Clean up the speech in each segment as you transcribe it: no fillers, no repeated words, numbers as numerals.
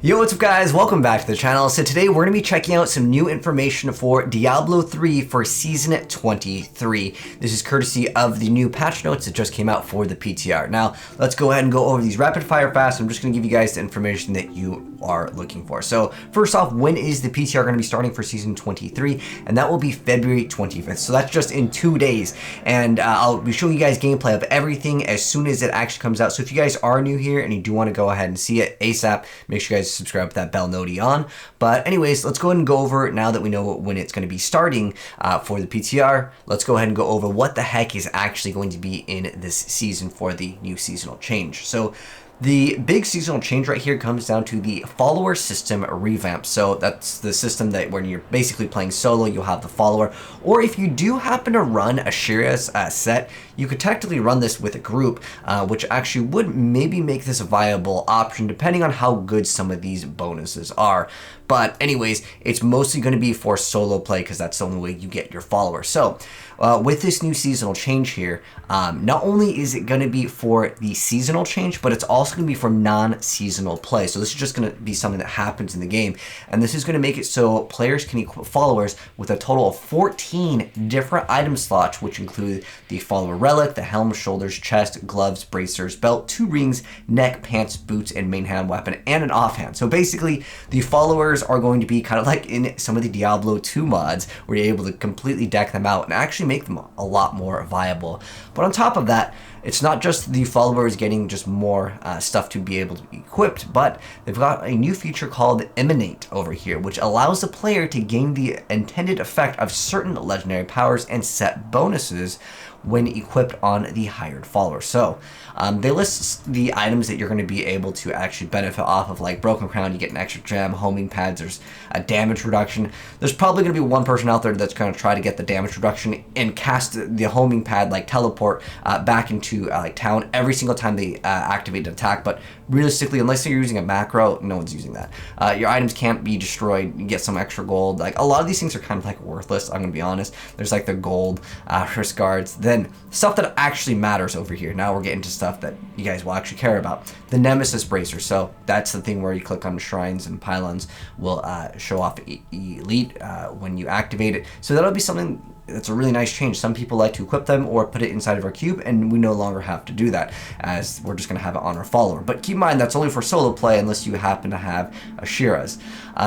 Yo, what's up guys? Welcome back to the channel. So today we're going to be checking out some new information for Diablo 3 for Season 23. This is courtesy of the new patch notes that just came out for the PTR. Now, let's go ahead and go over these rapid fire fast. I'm just going to give you guys the information that you are looking for. So first off, when is the PTR going to be starting for Season 23? And that will be February 25th. So that's just in 2 days. And I'll be showing you guys gameplay of everything as soon as it actually comes out. So if you guys are new here and you do want to go ahead and see it ASAP, make sure you guys subscribe with that bell noti on. But anyways, let's go ahead and go over it now that we know when it's going to be starting for the PTR. Let's go ahead and go over what the heck is actually going to be in this season for the new seasonal change. So the big seasonal change right here comes down to the follower system revamp. So that's the system that when you're basically playing solo, you'll have the follower. Or if you do happen to run a Shira's set, you could technically run this with a group, which actually would maybe make this a viable option depending on how good some of these bonuses are. But anyways, it's mostly going to be for solo play because that's the only way you get your followers. So with this new seasonal change here, not only is it going to be for the seasonal change, but it's also going to be for non-seasonal play. So this is just going to be something that happens in the game. And this is going to make it so players can equip followers with a total of 14 different item slots, which include the follower relic, the helm, shoulders, chest, gloves, bracers, belt, 2 rings, neck, pants, boots, and main hand weapon, and an offhand. So basically, the followers are going to be kind of like in some of the Diablo 2 mods, where you're able to completely deck them out and actually make them a lot more viable. But on top of that, it's not just the followers getting just more stuff to be able to be equipped, but they've got a new feature called Emanate over here, which allows the player to gain the intended effect of certain legendary powers and set bonuses when equipped on the hired follower. So they list the items that you're going to be able to actually benefit off of, like Broken Crown, you get an extra gem, homing pads, there's a damage reduction. There's probably going to be one person out there that's going to try to get the damage reduction and cast the homing pad, like teleport back into like town every single time they activate an attack. But realistically, unless you're using a macro, no one's using that. Your items can't be destroyed. You get some extra gold. Like a lot of these things are kind of like worthless, I'm going to be honest. There's like the gold wrist guards. Then stuff that actually matters over here. Now we're getting to stuff that you guys will actually care about. The Nemesis Bracer. So that's the thing where you click on shrines and pylons will show off elite when you activate it. So that'll be something that's a really nice change. Some people like to equip them or put it inside of our cube, and we no longer have to do that, as we're just going to have it on our follower. But keep in mind, that's only for solo play unless you happen to have a Shira's.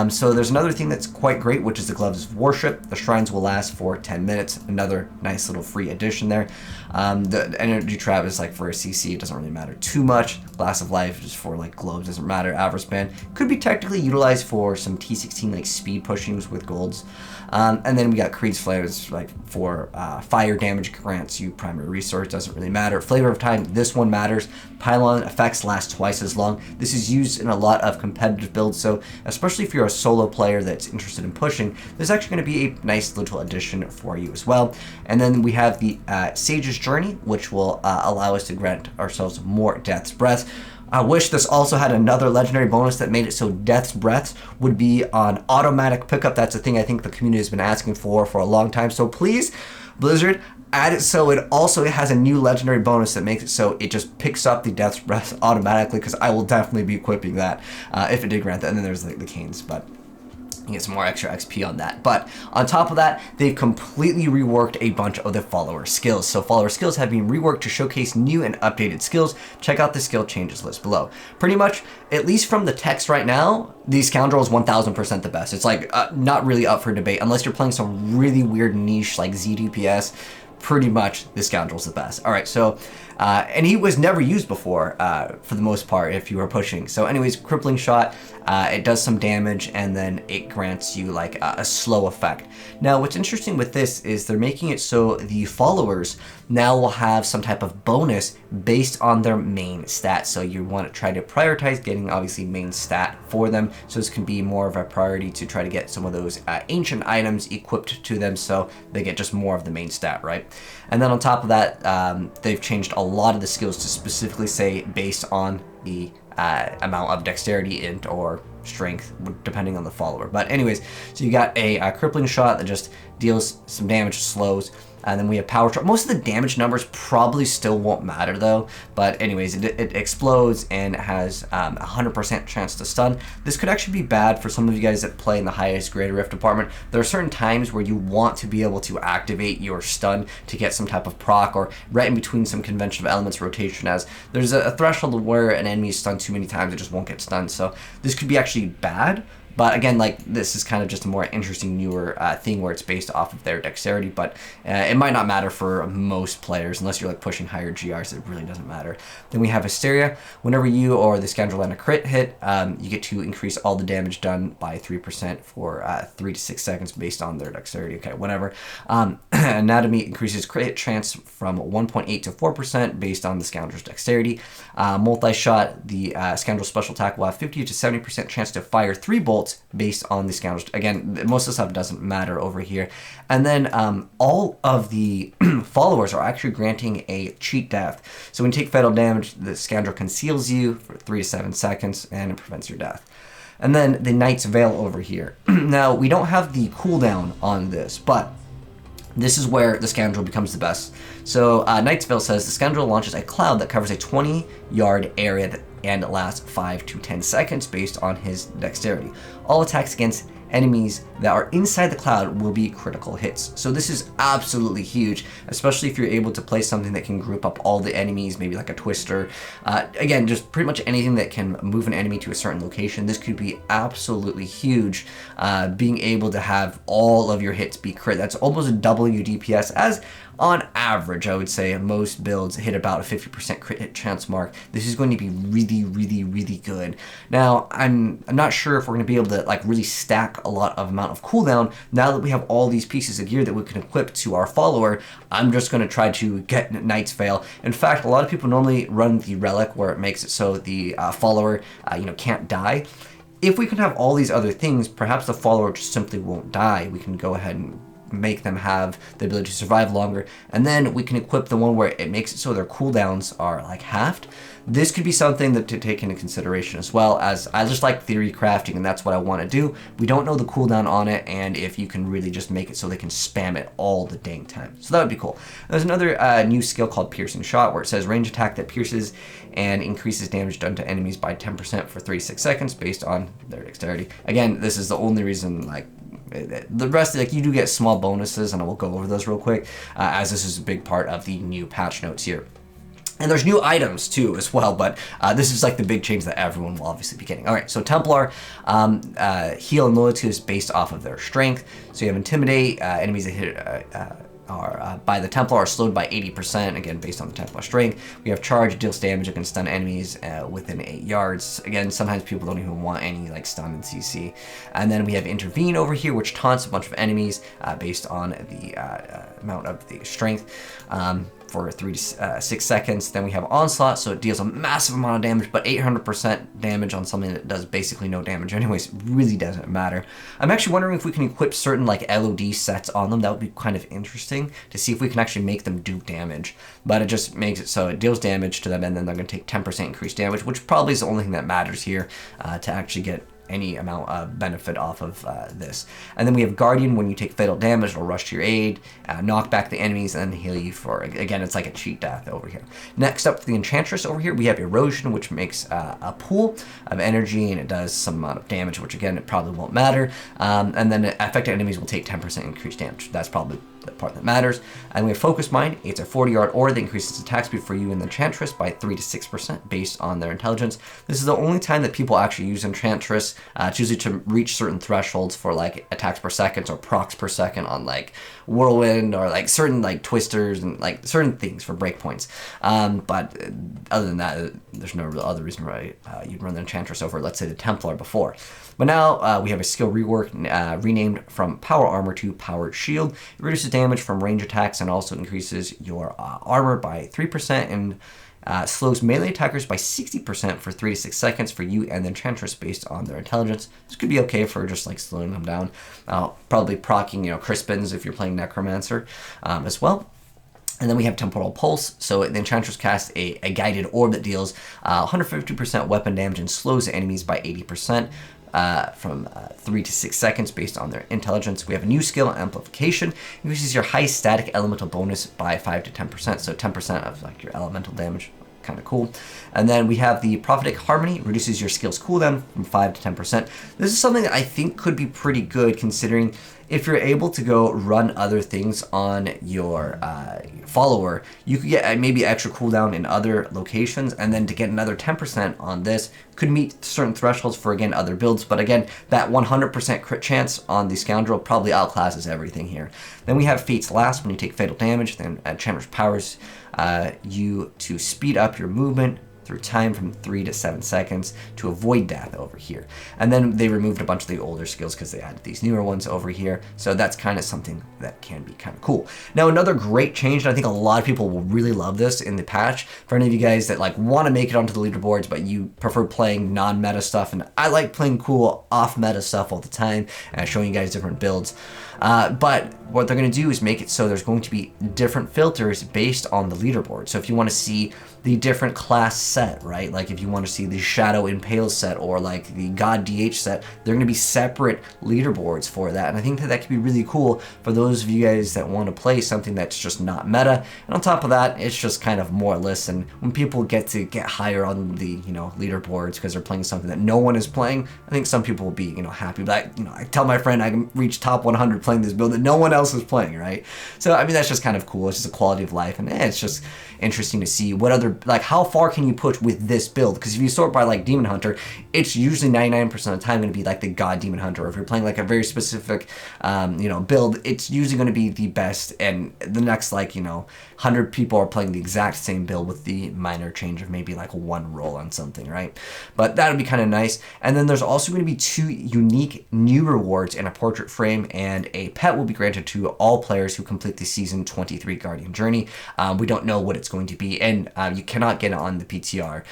So there's another thing that's quite great, which is the Gloves of Worship. The shrines will last for 10 minutes. Another nice little free addition there. The Energy Trap is like for a CC. It doesn't really matter too much. Glass of Life just for like globes, doesn't matter. Avarice Band could be technically utilized for some T16 like speed pushings with golds. And then we got Creed's Flares, like for fire damage grants you primary resource, doesn't really matter. Flavor of Time, this one matters. Pylon effects last twice as long. This is used in a lot of competitive builds, so especially if you're a solo player that's interested in pushing, this is actually going to be a nice little addition for you as well. And then we have the Sage's Journey, which will allow us to grant ourselves more Death's Breath. I wish this also had another legendary bonus that made it so Death's Breath would be on automatic pickup. That's a thing I think the community has been asking for a long time. So please, Blizzard, add it so it also has a new legendary bonus that makes it so it just picks up the Death's Breath automatically, because I will definitely be equipping that if it did grant that. And then there's the canes, but you get some more extra XP on that. But on top of that, they've completely reworked a bunch of the follower skills. So follower skills have been reworked to showcase new and updated skills. Check out the skill changes list below. Pretty much, at least from the text right now, the Scoundrel is 1000% the best. It's like not really up for debate unless you're playing some really weird niche like ZDPS. Pretty much the Scoundrel's the best. All right, so and he was never used before for the most part if you were pushing. So anyways, Crippling Shot, it does some damage and then it grants you like a slow effect. Now what's interesting with this is they're making it so the followers now will have some type of bonus based on their main stat. So you want to try to prioritize getting obviously main stat for them, so this can be more of a priority to try to get some of those ancient items equipped to them so they get just more of the main stat, right? And then on top of that, they've changed a lot of the skills to specifically say based on the amount of dexterity int or strength, depending on the follower. But anyways, so you got a crippling shot that just deals some damage, slows. And then we have power shot. Most of the damage numbers probably still won't matter though. But anyways, it explodes and has 100% chance to stun. This could actually be bad for some of you guys that play in the highest grade rift department. There are certain times where you want to be able to activate your stun to get some type of proc, or right in between some convention of elements rotation, as there's a threshold where an enemy is stunned too many times, it just won't get stunned. So this could be actually bad. But again, like, this is kind of just a more interesting, newer thing where it's based off of their dexterity. But it might not matter for most players unless you're like pushing higher GRs. It really doesn't matter. Then we have Hysteria. Whenever you or the scoundrel land a crit hit, you get to increase all the damage done by 3% for 3 to 6 seconds based on their dexterity. Okay, whatever. Anatomy increases crit hit chance from 1.8 to 4% based on the scoundrel's dexterity. Multi-shot, the scoundrel's special attack will have 50 to 70% chance to fire 3 bolts based on the scoundrels. Again, most of the stuff doesn't matter over here. And then all of the followers are actually granting a cheat death. So when you take fatal damage, the scoundrel conceals you for 3 to 7 seconds and it prevents your death. And then the Knight's Veil over here. Now, we don't have the cooldown on this, but this is where the scoundrel becomes the best. So Knight's Veil says the scoundrel launches a cloud that covers a 20-yard area and lasts 5 to 10 seconds based on his dexterity. All attacks against enemies that are inside the cloud will be critical hits. So this is absolutely huge, especially if you're able to play something that can group up all the enemies, maybe like a twister. Again, just pretty much anything that can move an enemy to a certain location. This could be absolutely huge, being able to have all of your hits be crit. That's almost doubling your DPS, as on average, I would say most builds hit about a 50% crit hit chance mark. This is going to be really, really, really good. Now, I'm not sure if we're going to be able to like really stack a lot of amount of cooldown now that we have all these pieces of gear that we can equip to our follower. I'm just going to try to get Knight's Veil. In fact, a lot of people normally run the relic where it makes it so the follower can't die. If we can have all these other things, perhaps the follower just simply won't die. We can go ahead and make them have the ability to survive longer, and then we can equip the one where it makes it so their cooldowns are like halved. This could be something that to take into consideration, as well, as I just like theory crafting, and that's what I want to do. We don't know the cooldown on it, and if you can really just make it so they can spam it all the dang time. So that would be cool. There's another new skill called Piercing Shot, where it says range attack that pierces and increases damage done to enemies by 10% for 3 to 6 seconds based on their dexterity. Again, this is the only reason, like, the rest, like, you do get small bonuses, and I will go over those real quick, as this is a big part of the new patch notes here. And there's new items too as well, but this is like the big change that everyone will obviously be getting. All right, so Templar, heal and loyalty is based off of their strength. So you have Intimidate, enemies that hit by the Templar are slowed by 80%, again based on the Templar strength. We have Charge, deals damage and can stun enemies within 8 yards. Again, sometimes people don't even want any like stun and CC. And then we have Intervene over here, which taunts a bunch of enemies based on the amount of the strength. For 3 to 6 seconds. Then we have Onslaught, so it deals a massive amount of damage, but 800% damage on something that does basically no damage anyways. Really doesn't matter. I'm actually wondering if we can equip certain like LOD sets on them. That would be kind of interesting to see if we can actually make them do damage. But it just makes it so it deals damage to them, and then they're going to take 10% increased damage, which probably is the only thing that matters here to actually get any amount of benefit off of this. And then we have Guardian. When you take fatal damage, it'll rush to your aid, knock back the enemies, and then heal you for, again, it's like a cheat death over here. Next up, the Enchantress over here, we have Erosion, which makes a pool of energy, and it does some amount of damage, which again, it probably won't matter. And then affected enemies will take 10% increased damage. That's probably the part that matters. And we have Focus Mind. It's a 40-yard aura that increases attack speed for you and the Enchantress by 3 to 6% based on their intelligence. This is the only time that people actually use Enchantress. It's usually to reach certain thresholds for like attacks per second or procs per second on like Whirlwind or like certain like twisters and like certain things for breakpoints. But other than that, there's no real other reason why you'd run the Enchantress over, let's say, the Templar before. But now we have a skill rework renamed from Power Armor to Powered Shield. It reduces damage from range attacks and also increases your armor by 3% and slows melee attackers by 60% for 3 to 6 seconds for you and the Enchantress based on their intelligence. This could be okay for just like slowing them down. Probably proccing, Crispins if you're playing Necromancer as well. And then we have Temporal Pulse, so the Enchantress casts a guided orb that deals 150% weapon damage and slows enemies by 80%. From 3 to 6 seconds based on their intelligence. We have a new skill, Amplification. Increases your high static elemental bonus by 5 to 10%, so 10% of like your elemental damage. Kind of cool. And then we have the Prophetic Harmony, reduces your skill's cooldown from 5 to 10%. This is something that I think could be pretty good, considering if you're able to go run other things on your follower, you could get maybe extra cooldown in other locations, and then to get another 10% on this could meet certain thresholds for, again, other builds. But again, that 100% crit chance on the Scoundrel probably outclasses everything here. Then we have Fate's Last. When you take fatal damage, then Enchantress powers you to speed up your movement through time from 3 to 7 seconds to avoid death over here. And then they removed a bunch of the older skills because they added these newer ones over here. So that's kind of something that can be kind of cool. Now, another great change, and I think a lot of people will really love this in the patch, for any of you guys that like want to make it onto the leaderboards, but you prefer playing non-meta stuff, and I like playing cool off-meta stuff all the time and showing you guys different builds. But what they're going to do is make it so there's going to be different filters based on the leaderboard. So if you want to see the different class set, right? Like if you want to see the Shadow Impale set or like the God DH set, they're going to be separate leaderboards for that. And I think that that could be really cool for those of you guys that want to play something that's just not meta. And on top of that, it's just kind of more lists. And when people get higher on the, leaderboards because they're playing something that no one is playing, I think some people will be, happy. But I tell my friend I can reach top 100 playing this build that no one else is playing, right? So, I mean, that's just kind of cool. It's just a quality of life. And it's just interesting to see what other, like, how far can you push with this build? Because if you sort by like Demon Hunter, it's usually 99% of the time going to be like the God Demon Hunter. Or if you're playing like a very specific, build, it's usually going to be the best. And the next, 100 people are playing the exact same build with the minor change of maybe like one roll on something, right? But that would be kind of nice. And then there's also going to be 2 unique new rewards in a portrait frame, and a pet will be granted to all players who complete the Season 23 Guardian Journey. We don't know what it's going to be, and you cannot get it on the PTR,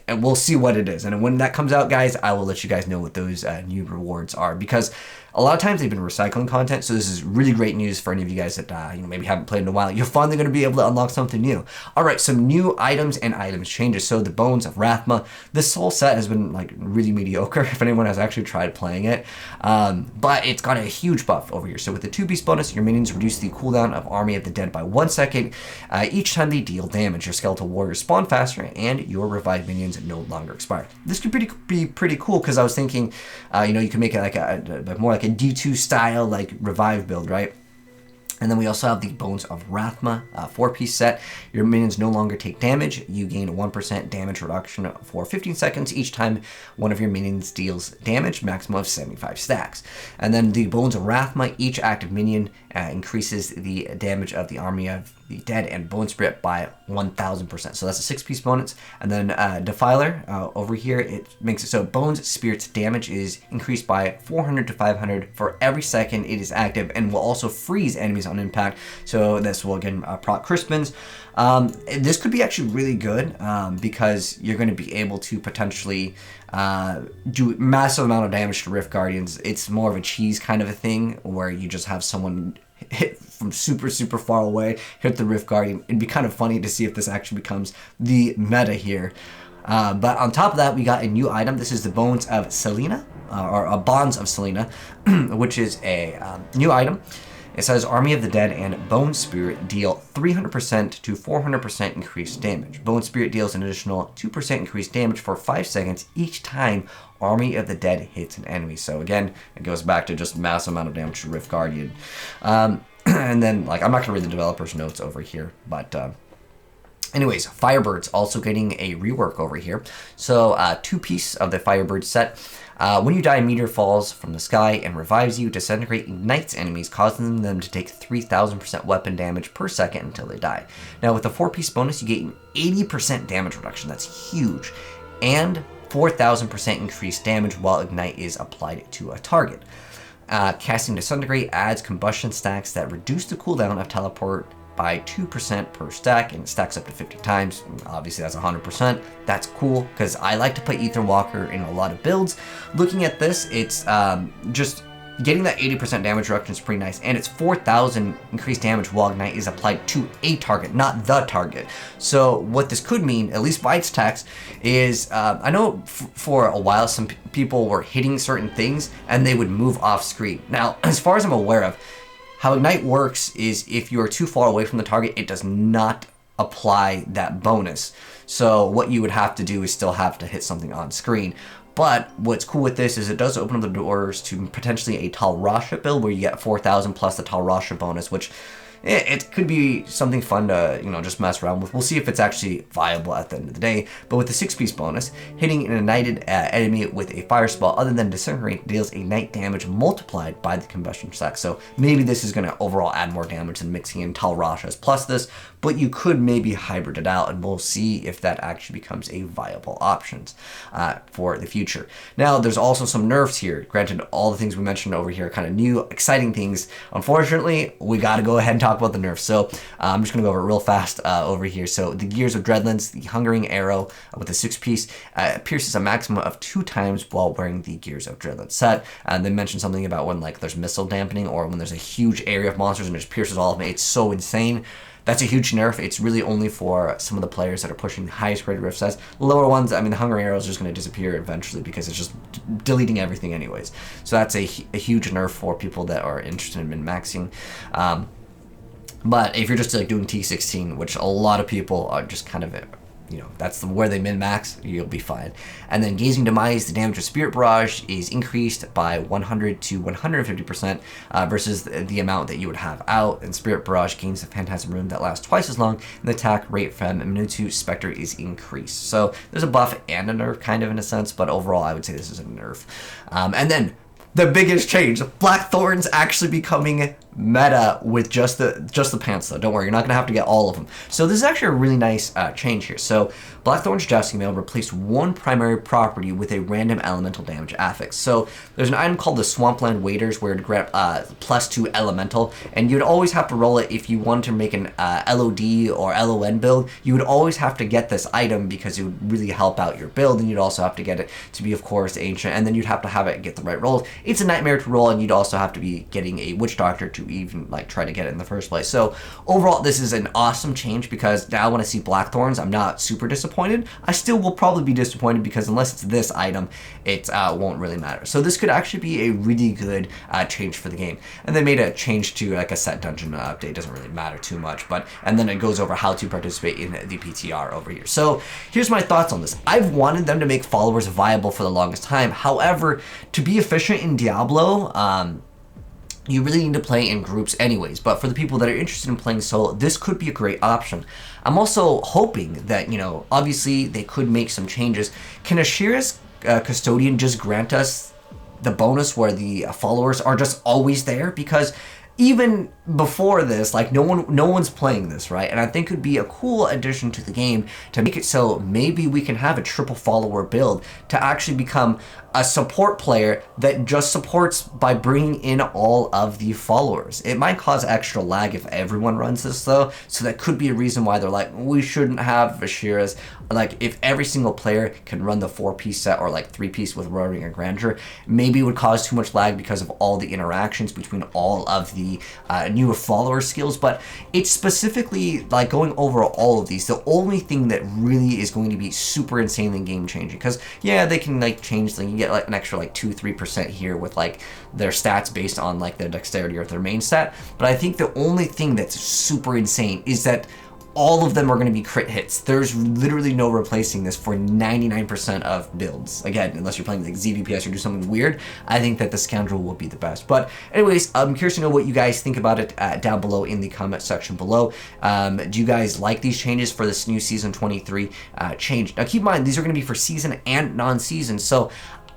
and we'll see what it is. And when that comes out, guys, I will let you guys know what those new rewards are, because a lot of times they've been recycling content, so this is really great news for any of you guys that maybe haven't played in a while. You're finally going to be able to unlock something new. All right, some new items and items changes. So the Bones of Rathma. This whole set has been like really mediocre if anyone has actually tried playing it, but it's got a huge buff over here. So with the 2-piece bonus, your minions reduce the cooldown of Army of the Dead by 1 second each time they deal damage. Your Skeletal Warriors spawn faster, and your revived minions no longer expire. This could be pretty cool, because I was thinking, you can make it like more like a D2 style like revive build, right? And then we also have the Bones of Rathma 4-piece set. Your minions no longer take damage. You gain 1% damage reduction for 15 seconds each time one of your minions deals damage, maximum of 75 stacks. And then the Bones of Rathma, each active minion increases the damage of the Army of the Dead and Bone Spirit by 1,000%. So that's a 6-piece bonus. And then Defiler over here, it makes it so Bones Spirit's damage is increased by 400 to 500 for every second it is active, and will also freeze enemies on impact. So this will again proc Crispins. This could be actually really good because you're going to be able to potentially do massive amount of damage to Rift Guardians. It's more of a cheese kind of a thing where you just have someone hit from super far away, hit the Rift Guardian. It'd be kind of funny to see if this actually becomes the meta here. But on top of that, we got a new item. This is the Bones of Selena, or Bonds of Selena, which is a new item. It says Army of the Dead and Bone Spirit deal 300% to 400% increased damage. Bone Spirit deals an additional 2% increased damage for 5 seconds each time Army of the Dead hits an enemy. So again, it goes back to just massive amount of damage to Rift Guardian. And then, I'm not going to read the developer's notes over here, but anyways, Firebird's also getting a rework over here. So 2-piece of the Firebird set. When you die, a meteor falls from the sky and revives you. Disintegrate ignites enemies, causing them to take 3,000% weapon damage per second until they die. Now, with the 4-piece bonus, you get an 80% damage reduction. That's huge. And 4,000% increased damage while ignite is applied to a target. Casting Disintegrate adds combustion stacks that reduce the cooldown of teleport by 2% per stack, and it stacks up to 50 times. Obviously, that's 100%. That's cool, because I like to play Ether Walker in a lot of builds. Looking at this, it's just getting that 80% damage reduction is pretty nice, and it's 4,000 increased damage while Ignite is applied to a target, not the target. So what this could mean, at least by its text, is I know for a while some people were hitting certain things and they would move off screen. Now, as far as I'm aware of, how Ignite works is if you are too far away from the target, it does not apply that bonus. So what you would have to do is still have to hit something on screen. But what's cool with this is it does open up the doors to potentially a Tal Rasha build where you get 4,000 plus the Tal Rasha bonus, which it could be something fun to, you know, just mess around with. We'll see if it's actually viable at the end of the day. But with the 6-piece bonus, hitting an ignited enemy with a fire spell other than Disintegrate deals ignite damage multiplied by the combustion stack. So maybe this is going to overall add more damage than mixing in Tal Rashas plus this, but you could maybe hybrid it out, and we'll see if that actually becomes a viable option for the future. Now, there's also some nerfs here. Granted, all the things we mentioned over here are kind of new, exciting things. Unfortunately, we got to go ahead and talk about the nerfs. So I'm just going to go over it real fast over here. So the Gears of Dreadlands, the Hungering Arrow with the 6-piece pierces a maximum of 2 times while wearing the Gears of Dreadlands set. And they mentioned something about when like there's missile dampening or when there's a huge area of monsters and it just pierces all of them. It's so insane. That's a huge nerf. It's really only for some of the players that are pushing the highest graded rift sets. The lower ones, I mean, the Hungry Arrow is just going to disappear eventually because it's just deleting everything anyways. So that's a huge nerf for people that are interested in min-maxing. But if you're just like doing T16, which a lot of people are just kind of, you know, that's where they min-max, you'll be fine. And then Gazing Demise, the damage of Spirit Barrage is increased by 100 to 150% versus the amount that you would have out. And Spirit Barrage gains a Phantasm Rune that lasts twice as long, and the attack rate from Minutu Spectre is increased. So there's a buff and a nerf kind of in a sense, but overall I would say this is a nerf. And then the biggest change, Blackthorn's actually becoming meta with just the pants though. Don't worry, you're not gonna have to get all of them. So this is actually a really nice change here. So Blackthorn's Jousting Mail replaced one primary property with a random elemental damage affix. So there's an item called the Swampland Waders where it grant +2 elemental, and you'd always have to roll it if you wanted to make an LOD or LON build. You would always have to get this item because it would really help out your build, and you'd also have to get it to be, of course, ancient, and then you'd have to have it get the right rolls. It's a nightmare to roll, and you'd also have to be getting a Witch Doctor to even like try to get it in the first place. So overall, this is an awesome change because now when I see Blackthorns, I'm not super disappointed. I still will probably be disappointed because unless it's this item, it won't really matter. So this could actually be a really good change for the game. And they made a change to like a set dungeon update. Doesn't really matter too much, but and then it goes over how to participate in the PTR over here. So here's my thoughts on this. I've wanted them to make followers viable for the longest time. However, to be efficient in Diablo, you really need to play in groups anyways, but for the people that are interested in playing solo, this could be a great option. I'm also hoping that, you know, obviously they could make some changes. Can Ashira's Custodian just grant us the bonus where the followers are just always there? Because even before this, like no one's playing this, right? And I think it would be a cool addition to the game to make it so maybe we can have a triple follower build to actually become a support player that just supports by bringing in all of the followers. It might cause extra lag if everyone runs this though, so that could be a reason why they're like, we shouldn't have Ashira's. Like if every single player can run the 4-piece set or like 3-piece with Roaring and Grandeur, maybe it would cause too much lag because of all the interactions between all of the newer follower skills. But it's specifically like going over all of these, the only thing that really is going to be super insanely game changing, because yeah, they can like change things. You get like an extra like 2-3% here with like their stats based on like their dexterity or their main stat, but I think the only thing that's super insane is that all of them are going to be crit hits. There's literally no replacing this for 99% of builds. Again, unless you're playing like ZVPS or do something weird, I think that the Scoundrel will be the best. But anyways, I'm curious to know what you guys think about it down below in the comment section below. Do you guys like these changes for this new Season 23 change? Now keep in mind, these are going to be for season and non-season, so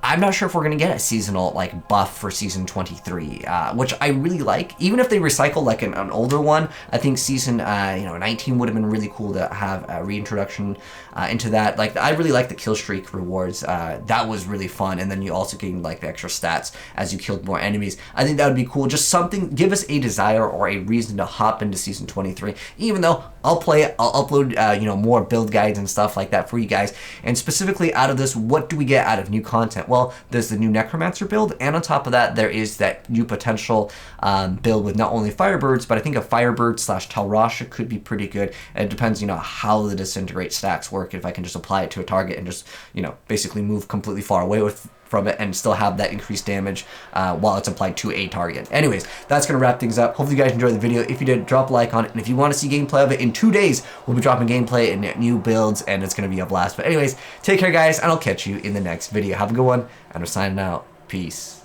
I'm not sure if we're going to get a seasonal like buff for Season 23, which I really like. Even if they recycle like an older one, I think Season 19 would have been really cool to have a reintroduction into that. Like I really like the kill streak rewards. That was really fun, and then you also gain like the extra stats as you killed more enemies. I think that would be cool. Just something, give us a desire or a reason to hop into Season 23, even though I'll play it. I'll upload, you know, more build guides and stuff like that for you guys. And specifically out of this, what do we get out of new content? Well, there's the new Necromancer build, and on top of that, there is that new potential build with not only Firebirds, but I think a Firebird / Talrasha could be pretty good. And it depends, you know, how the Disintegrate stacks work. If I can just apply it to a target and just, you know, basically move completely far away from it and still have that increased damage while it's applied to a target. Anyways, that's gonna wrap things up. Hopefully you guys enjoyed the video. If you did, drop a like on it. And if you want to see gameplay of it, in 2 days, we'll be dropping gameplay and new builds, and it's gonna be a blast. But anyways, take care guys, and I'll catch you in the next video. Have a good one, and we're signing out. Peace.